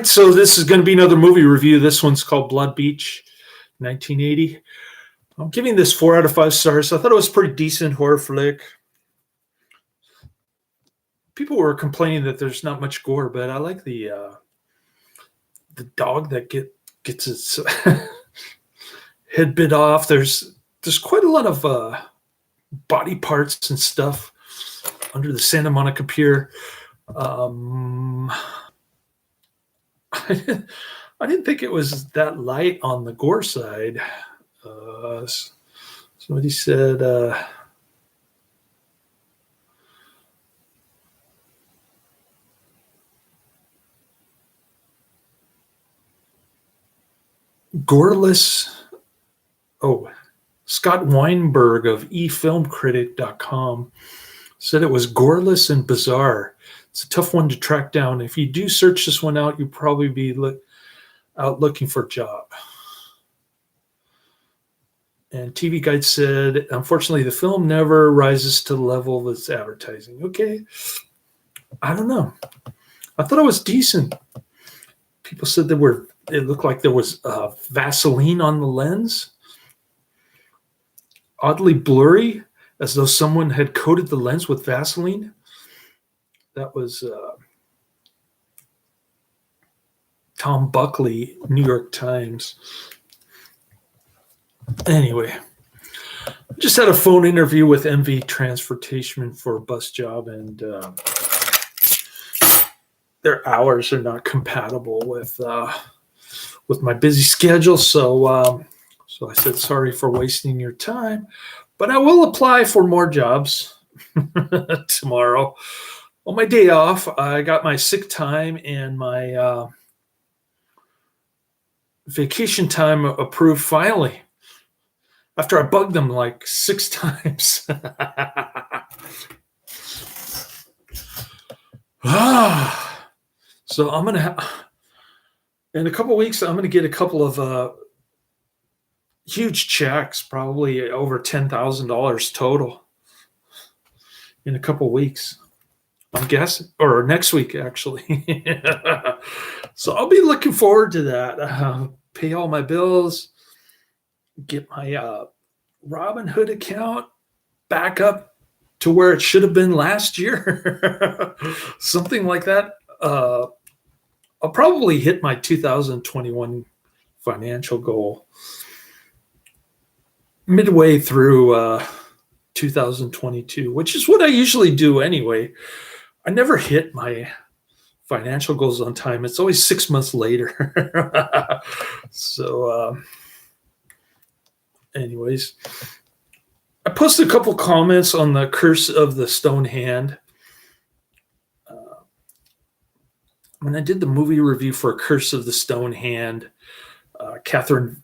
So this is going to be another movie review. This one's called Blood Beach, 1980. I'm giving this 4 out of 5 stars. I thought it was a pretty decent horror flick. People were complaining that there's not much gore, but I like the dog that gets its head bit off. There's quite a lot of body parts and stuff under the Santa Monica Pier. I didn't think it was that light on the gore side. Somebody said goreless. Oh, Scott Weinberg of eFilmCritic.com said it was goreless and bizarre. It's a tough one to track down. If you do search this one out, you'll probably be out looking for a job. And TV Guide said, unfortunately, the film never rises to the level of its advertising. Okay. I don't know. I thought it was decent. People said it looked like there was Vaseline on the lens. Oddly blurry, as though someone had coated the lens with Vaseline. That was Tom Buckley, New York Times. Anyway, I just had a phone interview with MV Transportation for a bus job, and their hours are not compatible with my busy schedule. So I said, sorry for wasting your time, but I will apply for more jobs tomorrow. On my day off, I got my sick time and my vacation time approved finally, after I bugged them like 6 times. So I'm going to in a couple of weeks, I'm going to get a couple of huge checks, probably over $10,000 total in a couple of weeks. I'm guessing, or next week, actually. So I'll be looking forward to that. Pay all my bills, get my Robinhood account back up to where it should have been last year. Something like that. I'll probably hit my 2021 financial goal midway through 2022, which is what I usually do anyway. I never hit my financial goals on time. It's always 6 months later. So anyways, I posted a couple comments on the Curse of the Stone Hand. When I did the movie review for Curse of the Stone Hand, Catherine,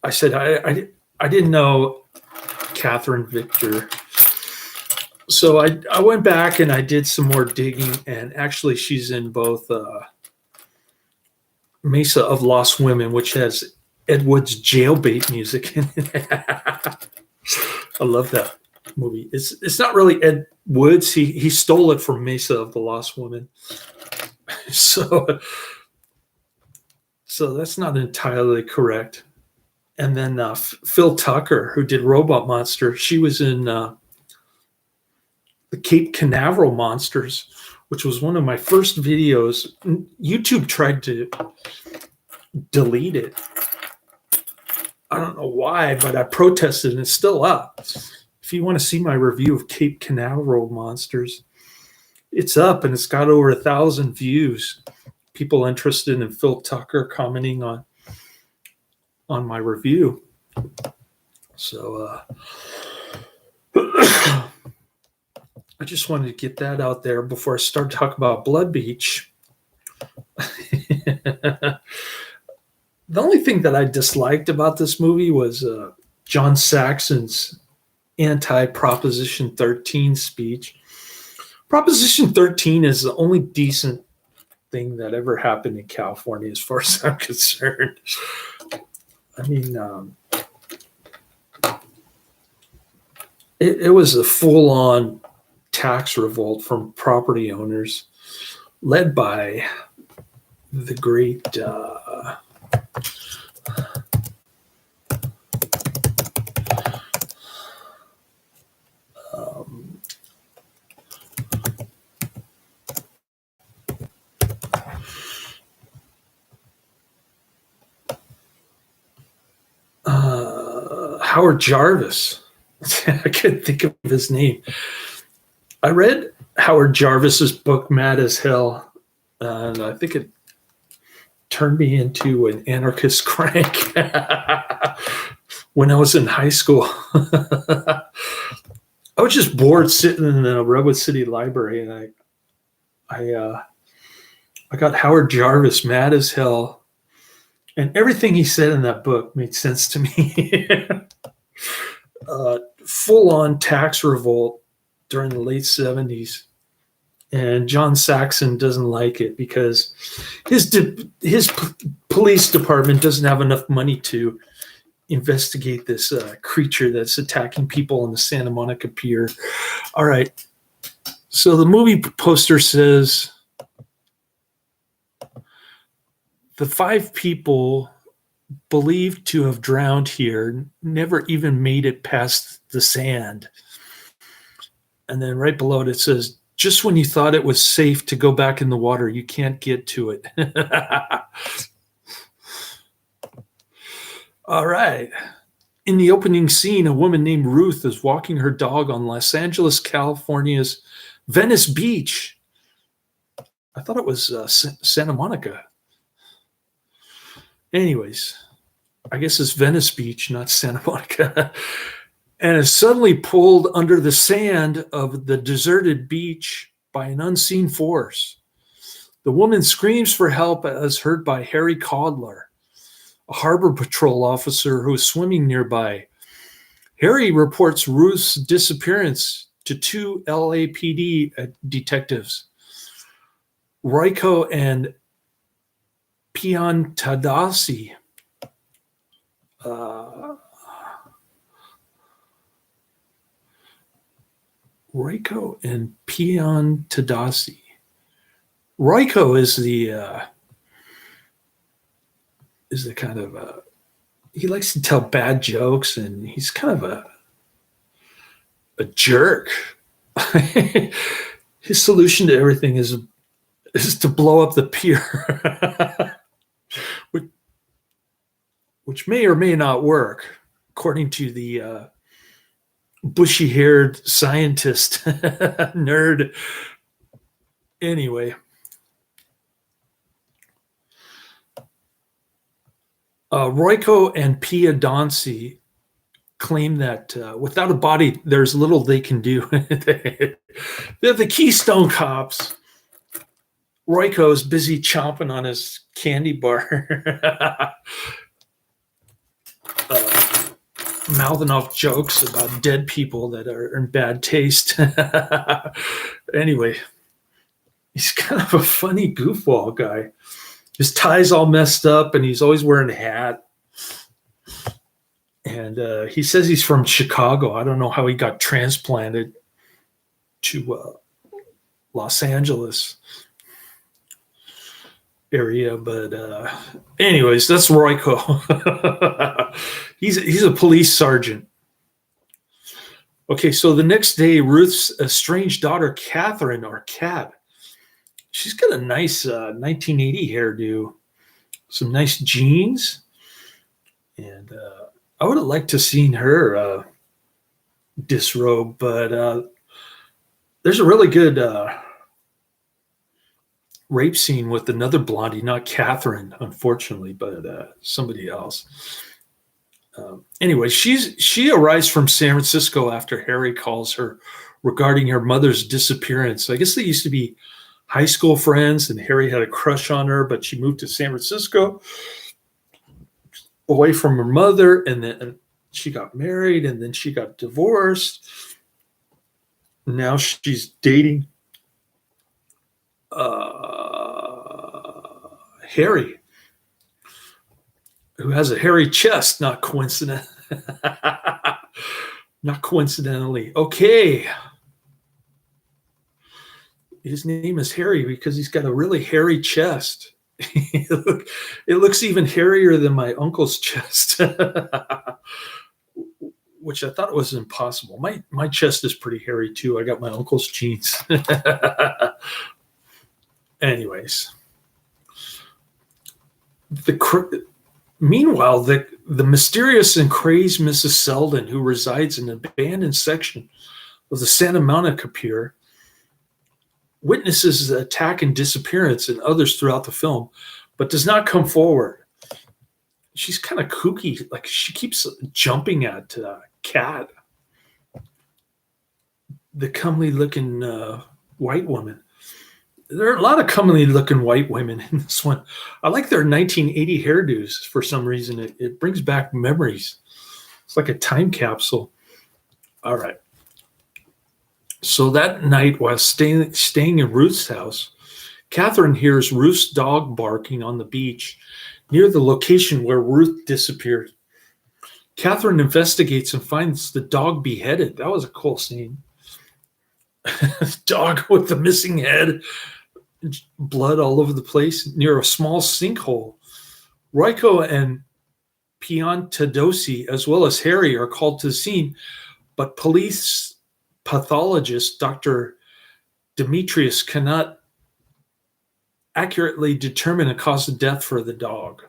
I said I didn't know Catherine Victor. So I went back and I did some more digging, and actually she's in both Mesa of Lost Women, which has Ed Wood's Jailbait music in it. I love that movie. It's not really Ed Wood's. He stole it from Mesa of the Lost Women. So that's not entirely correct. And then Phil Tucker, who did Robot Monster, she was in the Cape Canaveral Monsters, which was one of my first videos. YouTube tried to delete it. I don't know why, but I protested, and it's still up. If you want to see my review of Cape Canaveral Monsters, it's up, and it's got over 1,000 views. People interested in Phil Tucker commenting on my review. So I just wanted to get that out there before I start talking about Blood Beach. The only thing that I disliked about this movie was John Saxon's anti-Proposition 13 speech. Proposition 13 is the only decent thing that ever happened in California, as far as I'm concerned. I mean, it was a full-on tax revolt from property owners, led by the great Howard Jarvis. I can't think of his name. I read Howard Jarvis's book, Mad as Hell, and I think it turned me into an anarchist crank when I was in high school. I was just bored sitting in the Redwood City Library, and I got Howard Jarvis, Mad as Hell, and everything he said in that book made sense to me. Full-on tax revolt during the late 70s. And John Saxon doesn't like it because his police department doesn't have enough money to investigate this creature that's attacking people on the Santa Monica Pier. All right. So the movie poster says the 5 people believed to have drowned here never even made it past the sand. And then right below it says, just when you thought it was safe to go back in the water, you can't get to it. All right. In the opening scene, a woman named Ruth is walking her dog on Los Angeles, California's Venice Beach. I thought it was Santa Monica. Anyways, I guess it's Venice Beach, not Santa Monica. And is suddenly pulled under the sand of the deserted beach by an unseen force. The woman screams for help as heard by Harry Codler, a harbor patrol officer who is swimming nearby. Harry reports Ruth's disappearance to 2 LAPD detectives, Royko and Piantadasi. Royko and Piantadasi. Royko is the kind of he likes to tell bad jokes, and he's kind of a jerk. His solution to everything is to blow up the pier, which may or may not work, according to the bushy-haired scientist nerd. Anyway, Royko and Pia Donsi claim that without a body, there's little they can do. They're the Keystone Cops. Royko is busy chomping on his candy bar, mouthing off jokes about dead people that are in bad taste. Anyway, he's kind of a funny goofball guy. His tie's all messed up, and he's always wearing a hat. And he says he's from Chicago. I don't know how he got transplanted to Los Angeles area, but anyways, that's Royko. He's a police sergeant. Okay, so the next day, Ruth's estranged daughter, Catherine, or Kat, she's got a nice 1980 hairdo, some nice jeans, and I would have liked to have seen her disrobe, but there's a really good rape scene with another blondie, not Catherine, unfortunately, but somebody else. Anyway, she arrives from San Francisco after Harry calls her regarding her mother's disappearance. I guess they used to be high school friends, and Harry had a crush on her, but she moved to San Francisco away from her mother, and then she got married, and then she got divorced. Now she's dating Harry, who has a hairy chest, not coincidentally. Okay. His name is Harry because he's got a really hairy chest. It looks even hairier than my uncle's chest, which I thought was impossible. My chest is pretty hairy too. I got my uncle's genes. Anyways, meanwhile, the mysterious and crazed Mrs. Selden, who resides in an abandoned section of the Santa Monica Pier, witnesses the attack and disappearance and others throughout the film, but does not come forward. She's kind of kooky. Like, she keeps jumping at Cat, the comely looking white woman. There are a lot of comely looking white women in this one. I like their 1980 hairdos for some reason. It brings back memories. It's like a time capsule. All right. So that night, while staying in Ruth's house, Catherine hears Ruth's dog barking on the beach near the location where Ruth disappeared. Catherine investigates and finds the dog beheaded. That was a cool scene. Dog with the missing head, blood all over the place near a small sinkhole. Royko and Piantadosi, as well as Harry, are called to the scene, but police pathologist Dr. Demetrius cannot accurately determine a cause of death for the dog.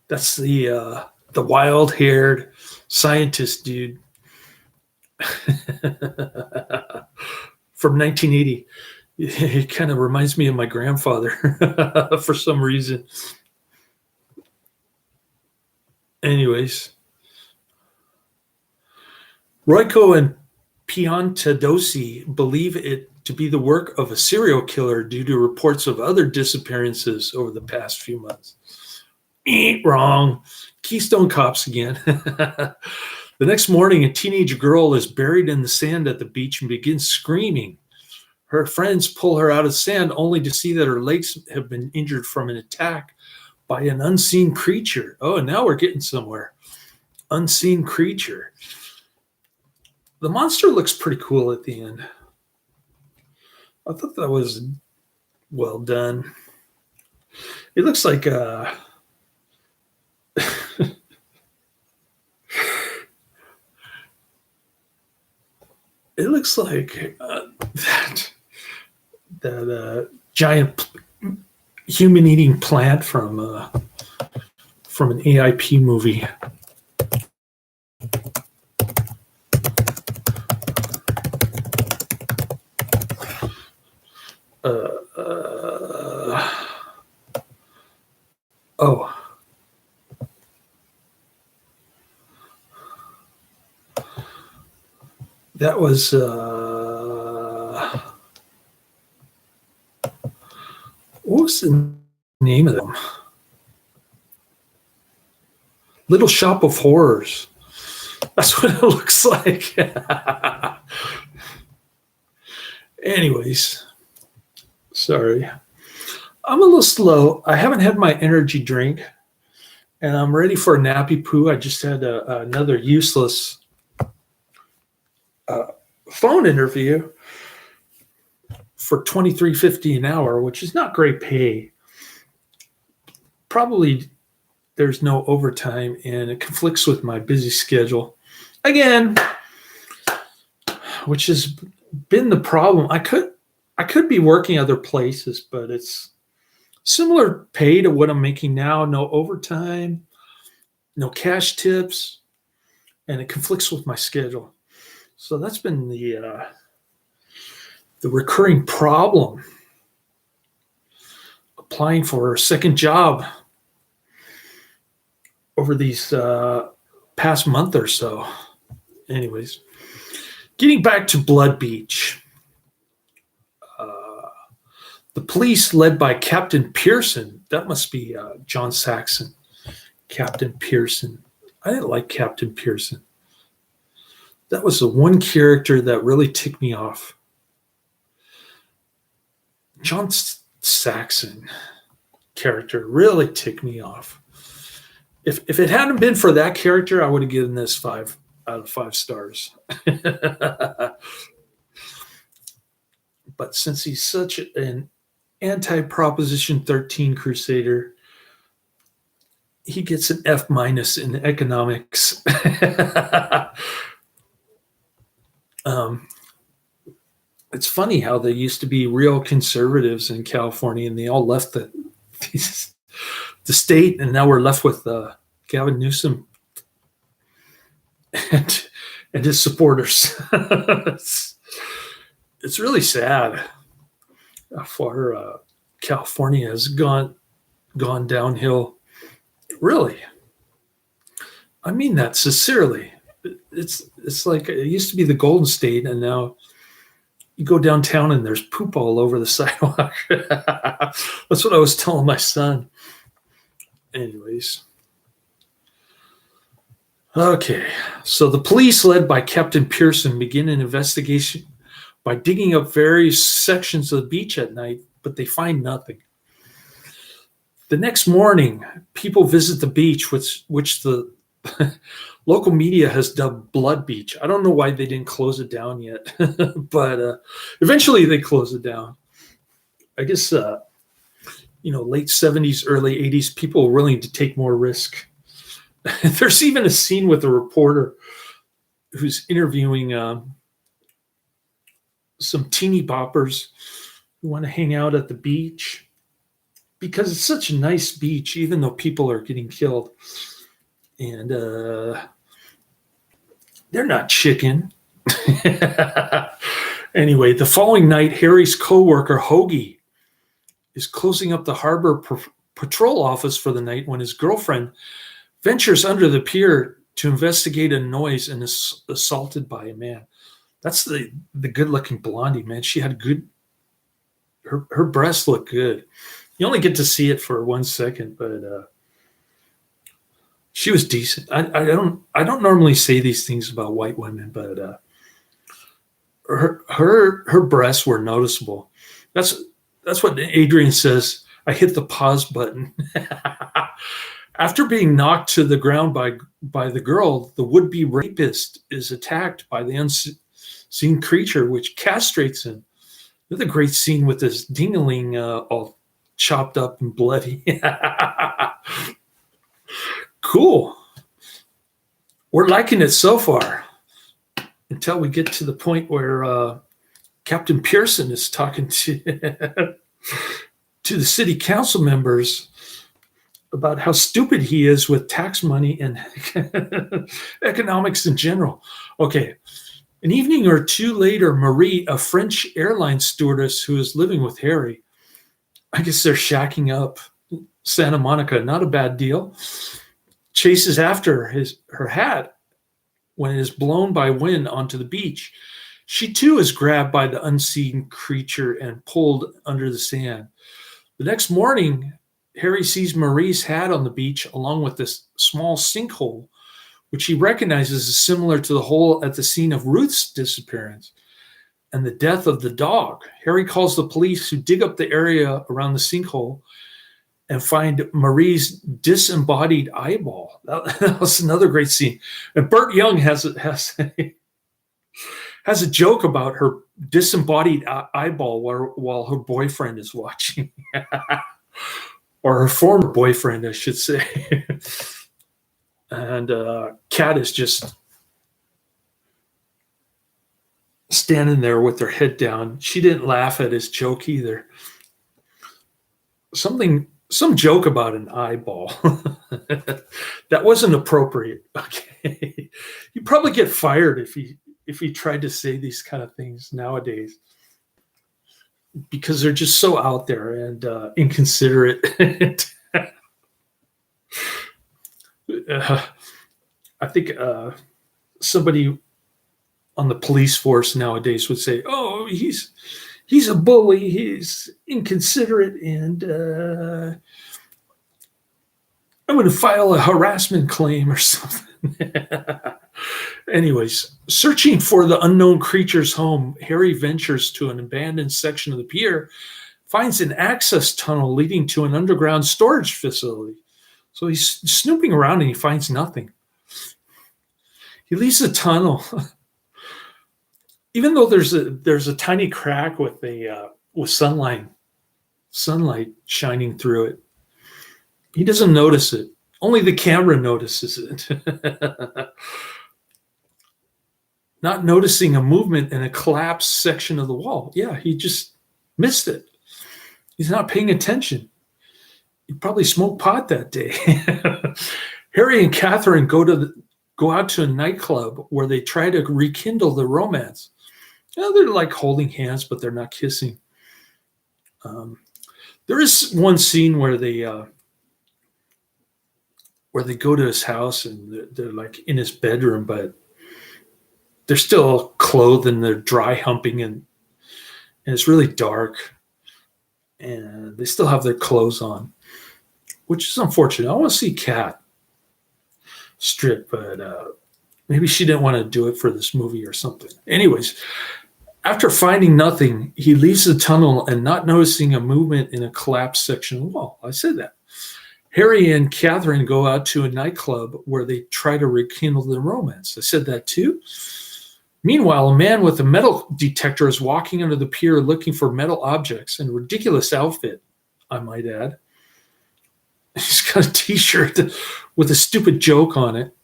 That's the wild-haired scientist dude from 1980. It kind of reminds me of my grandfather for some reason. Anyways, Royko and Piantadosi believe it to be the work of a serial killer due to reports of other disappearances over the past few months. Wrong. Keystone Cops again. The next morning, a teenage girl is buried in the sand at the beach and begins screaming. Her friends pull her out of the sand only to see that her legs have been injured from an attack by an unseen creature. Oh, and now we're getting somewhere. Unseen creature. The monster looks pretty cool at the end. I thought that was well done. It looks like it looks like that giant human-eating plant from an AIP movie. Oh. That was what was the name of them? Little Shop of Horrors. That's what it looks like. Anyways, sorry. I'm a little slow. I haven't had my energy drink, and I'm ready for a nappy poo. I just had another useless phone interview for $23.50 an hour, which is not great pay. Probably there's no overtime, and it conflicts with my busy schedule. Again, which has been the problem. I could be working other places, but it's similar pay to what I'm making now. No overtime, no cash tips, and it conflicts with my schedule. So that's been the recurring problem. Applying for a second job over these past month or so. Anyways, getting back to Blood Beach. The police, led by Captain Pearson, that must be John Saxon. Captain Pearson. I didn't like Captain Pearson. That was the one character that really ticked me off. John Saxon character really ticked me off. If it hadn't been for that character, I would have given this 5 out of 5 stars. But since he's such an anti-Proposition 13 crusader, he gets an F minus in economics. um, it's funny how there used to be real conservatives in California, and they all left the state, and now we're left with Gavin Newsom and his supporters. It's really sad how far California has gone downhill. Really, I mean that sincerely. It's like it used to be the Golden State, and now you go downtown and there's poop all over the sidewalk. That's what I was telling my son. Anyways. Okay, so the police, led by Captain Pearson, begin an investigation by digging up various sections of the beach at night, but they find nothing. The next morning, people visit the beach, which the local media has dubbed Blood Beach. I don't know why they didn't close it down yet, but eventually they closed it down. I guess, late 70s, early 80s, people were willing to take more risk. There's even a scene with a reporter who's interviewing some teeny boppers who want to hang out at the beach because it's such a nice beach, even though people are getting killed. And they're not chicken. Anyway, the following night, Harry's co-worker, Hoagie, is closing up the harbor patrol office for the night when his girlfriend ventures under the pier to investigate a noise and is assaulted by a man. That's the good-looking blondie, man. She had her breasts look good. You only get to see it for 1 second, but she was decent. I don't normally say these things about white women, but her breasts were noticeable. That's what Adrian says. I hit the pause button. After being knocked to the ground by the girl, the would-be rapist is attacked by the unseen creature, which castrates him. Another great scene with this ding-a-ling all chopped up and bloody. Cool. We're liking it so far until we get to the point where Captain Pearson is talking to the city council members about how stupid he is with tax money and economics in general. Okay. An evening or two later, Marie, a French airline stewardess who is living with Harry, I guess they're shacking up Santa Monica, not a bad deal, chases after her hat when it is blown by wind onto the beach. She too is grabbed by the unseen creature and pulled under the sand. The next morning, Harry sees Marie's hat on the beach along with this small sinkhole, which he recognizes as similar to the hole at the scene of Ruth's disappearance and the death of the dog. Harry calls the police, who dig up the area around the sinkhole and find Marie's disembodied eyeball. That was another great scene. And Burt Young has a joke about her disembodied eyeball while her boyfriend is watching. Or her former boyfriend, I should say. And Kat is just standing there with her head down. She didn't laugh at his joke either. Some joke about an eyeball. That wasn't appropriate. Okay. You'd probably get fired if he tried to say these kind of things nowadays, because they're just so out there and inconsiderate. I think somebody on the police force nowadays would say, "Oh, he's a bully. He's inconsiderate, and I'm going to file a harassment claim or something." Anyways, searching for the unknown creature's home, Harry ventures to an abandoned section of the pier, finds an access tunnel leading to an underground storage facility. So he's snooping around and he finds nothing. He leaves the tunnel even though there's a tiny crack with sunlight shining through it, he doesn't notice it. Only the camera notices it. Not noticing a movement in a collapsed section of the wall. Yeah, he just missed it. He's not paying attention. He probably smoked pot that day. Harry and Catherine go out to a nightclub where they try to rekindle the romance. They're like holding hands, but they're not kissing. There is one scene where they go to his house and they're like in his bedroom, but they're still clothed and they're dry humping and it's really dark and they still have their clothes on, which is unfortunate. I want to see Kat strip, but maybe she didn't want to do it for this movie or something. Anyways, after finding nothing, he leaves the tunnel and not noticing a movement in a collapsed section of the wall. I said that. Harry and Catherine go out to a nightclub where they try to rekindle the romance. I said that too. Meanwhile, a man with a metal detector is walking under the pier looking for metal objects in a ridiculous outfit, I might add. He's got a t-shirt with a stupid joke on it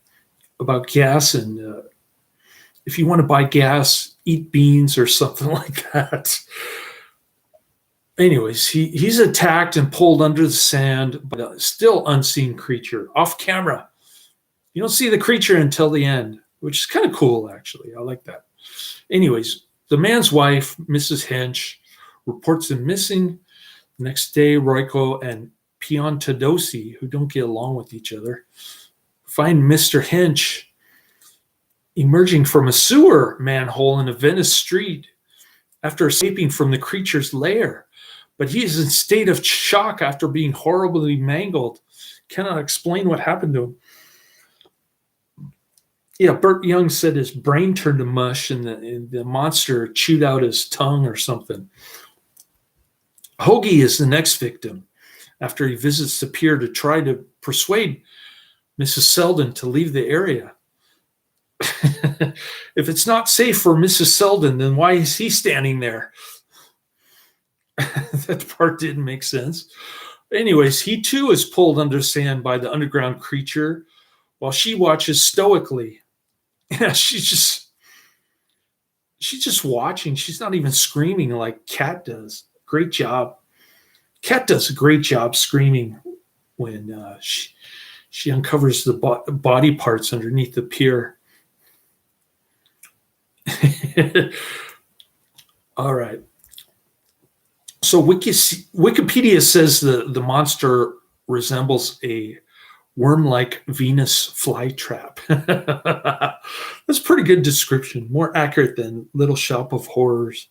about gas and if you want to buy gas, eat beans or something like that. Anyways, he's attacked and pulled under the sand by a still unseen creature off camera. You don't see the creature until the end, which is kind of cool, actually. I like that. Anyways, the man's wife, Mrs. Hench, reports him missing. The next day, Royko and Piantadosi, who don't get along with each other, find Mr. Hench emerging from a sewer manhole in a Venice street after escaping from the creature's lair. But he is in state of shock after being horribly mangled. Cannot explain what happened to him. Yeah, Burt Young said his brain turned to mush and the monster chewed out his tongue or something. Hoagie is the next victim after he visits the pier to try to persuade Mrs. Selden to leave the area. If it's not safe for Mrs. Selden, then why is he standing there? That part didn't make sense. Anyways, he too is pulled under sand by the underground creature while she watches stoically. Yeah, she's just watching. She's not even screaming like Kat does. Great job. Kat does a great job screaming when she uncovers the body parts underneath the pier. All right. So Wikipedia says the monster resembles a worm-like Venus flytrap. That's a pretty good description, more accurate than Little Shop of Horrors.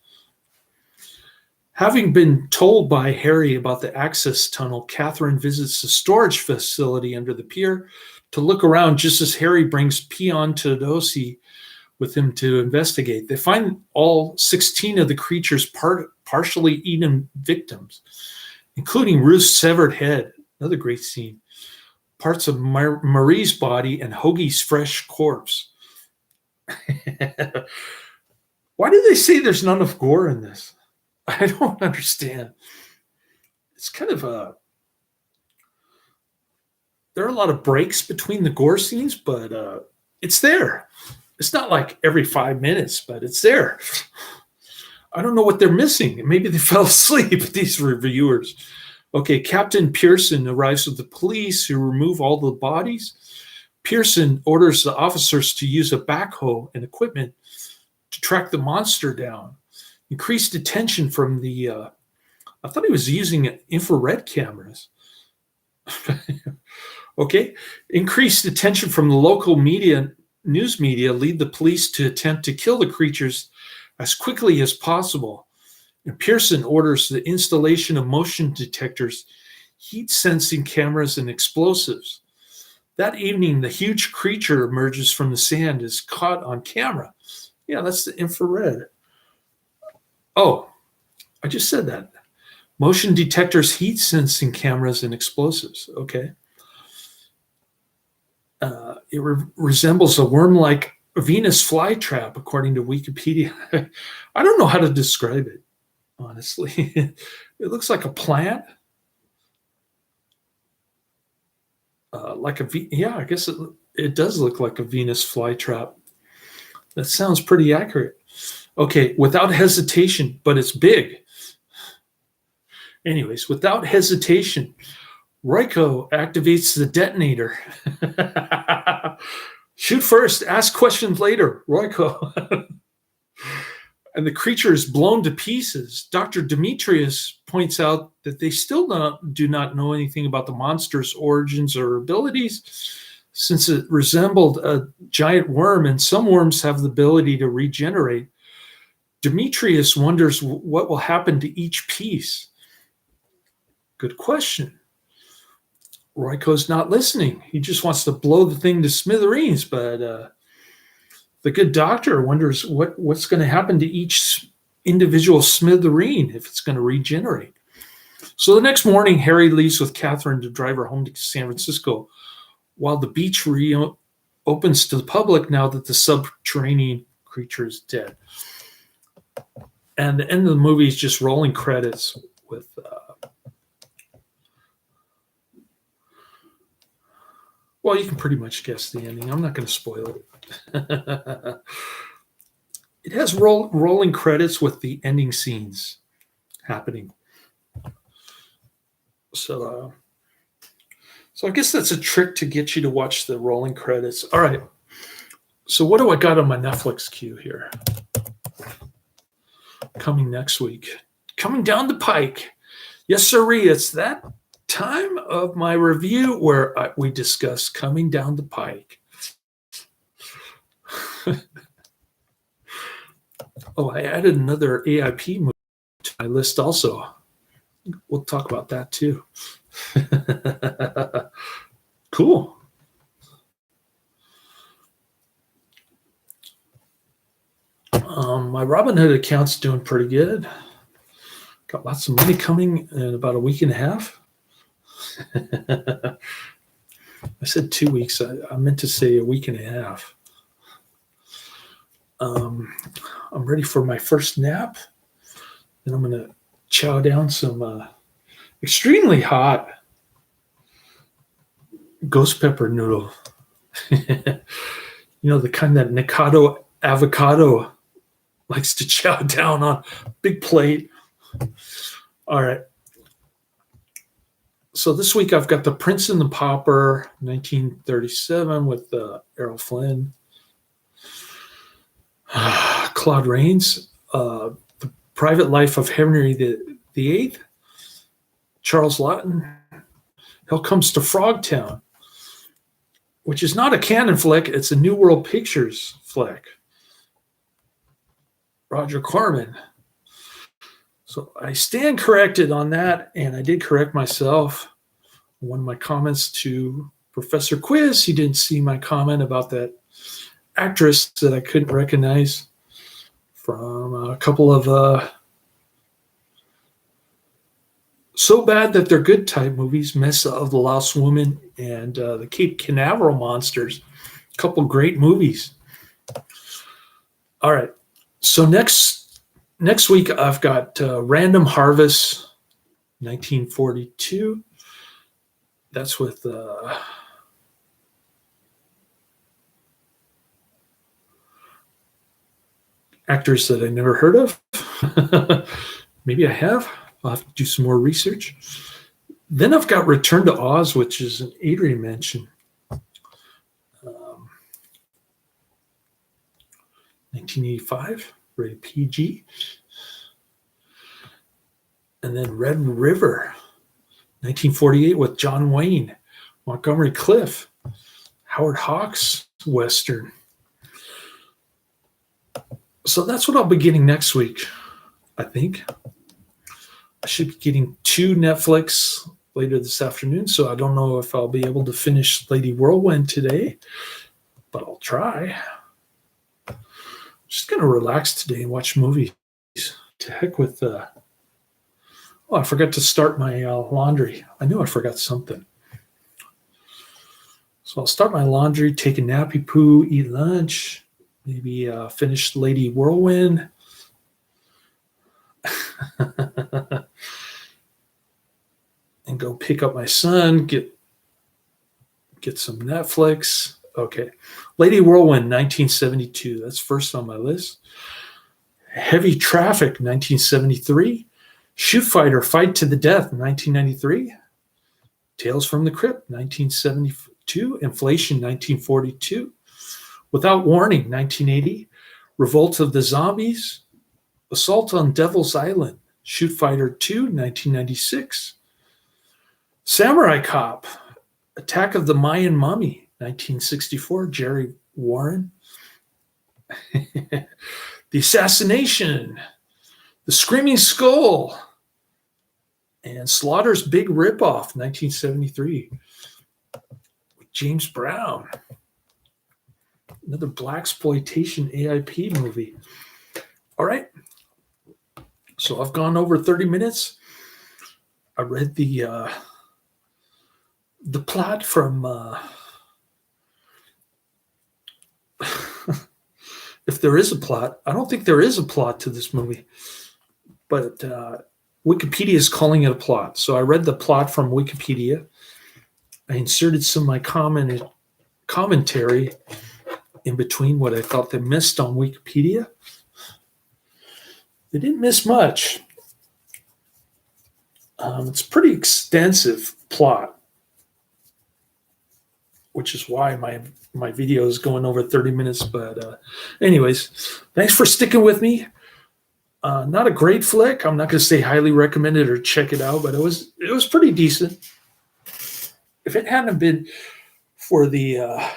Having been told by Harry about the access tunnel, Catherine visits the storage facility under the pier to look around just as Harry brings Piantadosi with him to investigate. They find all 16 of the creature's partially eaten victims, including Ruth's severed head, another great scene, parts of Marie's body, and Hoagie's fresh corpse. Why do they say there's none of gore in this? I don't understand. It's kind of there are a lot of breaks between the gore scenes, but it's there. It's not like every 5 minutes, but it's there. I don't know what they're missing. Maybe they fell asleep, these reviewers. Okay, Captain Pearson arrives with the police who remove all the bodies. Pearson orders the officers to use a backhoe and equipment to track the monster down. Increased attention from the, I thought he was using infrared cameras. Okay, increased attention from the local news media lead the police to attempt to kill the creatures as quickly as possible. And Pearson orders the installation of motion detectors, heat sensing cameras, and explosives. That evening, the huge creature emerges from the sand, is caught on camera. Yeah, that's the infrared. Oh, I just said that. Motion detectors, heat sensing cameras, and explosives. Okay. It resembles a worm-like Venus flytrap, according to Wikipedia. I don't know how to describe it, honestly. It looks like a plant. I guess it does look like a Venus flytrap. That sounds pretty accurate. Okay, without hesitation, but it's big. Anyways, without hesitation, Royko activates the detonator. Shoot first, ask questions later, Royko. And the creature is blown to pieces. Dr. Demetrius points out that they still do not know anything about the monster's origins or abilities, since it resembled a giant worm, and some worms have the ability to regenerate. Demetrius wonders what will happen to each piece. Good question. Royko's not listening. He just wants to blow the thing to smithereens, but the good doctor wonders what's going to happen to each individual smithereen if it's going to regenerate. So the next morning, Harry leaves with Catherine to drive her home to San Francisco, while the beach reopens to the public now that the subterranean creature is dead. And the end of the movie is just rolling credits with well, you can pretty much guess the ending. I'm not going to spoil it. It has rolling credits with the ending scenes happening. So I guess that's a trick to get you to watch the rolling credits. All right. So what do I got on my Netflix queue here? Coming next week. Coming down the pike. Yes, sirree. It's that time of my review where we discuss coming down the pike. Oh, I added another AIP movie to my list also. We'll talk about that too. Cool. My Robinhood account's doing pretty good. Got lots of money coming in about a week and a half. I said 2 weeks. I meant to say a week and a half. I'm ready for my first nap. Then I'm going to chow down some extremely hot ghost pepper noodle. You know, the kind that Nikado avocado likes to chow down on. Big plate. All right. So this week I've got The Prince and the Pauper, 1937, with Errol Flynn. Claude Rains, The Private Life of Henry VIII, Charles Laughton, Hell Comes to Frogtown, which is not a canon flick, it's a New World Pictures flick. Roger Corman. So I stand corrected on that, and I did correct myself. One of my comments to Professor Quiz, he didn't see my comment about that actress that I couldn't recognize from a couple of So Bad That They're Good type movies, Mesa of the Lost Woman and the Cape Canaveral Monsters. A couple great movies. All right. So next week I've got Random Harvest, 1942. That's with actors that I never heard of. Maybe I have. I'll have to do some more research. Then I've got Return to Oz, which is an Adrian mention. 1985, rated PG. And then Red River, 1948, with John Wayne, Montgomery Clift, Howard Hawks Western. So that's what I'll be getting next week, I think. I should be getting 2 Netflix later this afternoon, so I don't know if I'll be able to finish Lady Whirlwind today, but I'll try. Just going to relax today and watch movies. To heck with I forgot to start my laundry. I knew I forgot something. So I'll start my laundry, take a nappy poo, eat lunch, Maybe finish Lady Whirlwind. And go pick up my son, get some Netflix. Okay. Lady Whirlwind, 1972. That's first on my list. Heavy Traffic, 1973. Shoot Fighter, Fight to the Death, 1993. Tales from the Crypt, 1972. Inflation, 1942. Without Warning, 1980. Revolt of the Zombies. Assault on Devil's Island. Shoot Fighter 2, 1996. Samurai Cop. Attack of the Mayan Mummy, 1964. Jerry Warren. The Assassination. The Screaming Skull. And Slaughter's Big Ripoff, 1973. With James Brown. Another blaxploitation AIP movie. All right. So I've gone over 30 minutes. I read the plot from if there is a plot. I don't think there is a plot to this movie, but Wikipedia is calling it a plot. So I read the plot from Wikipedia. I inserted some of my commentary in between what I thought they missed on Wikipedia. They didn't miss much. It's a pretty extensive plot, which is why my video is going over 30 minutes. But anyways, thanks for sticking with me. Not a great flick. I'm not going to say highly recommended or check it out, but it was pretty decent. If it hadn't been for the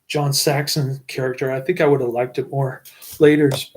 John Saxon character, I think I would have liked it more. Laters.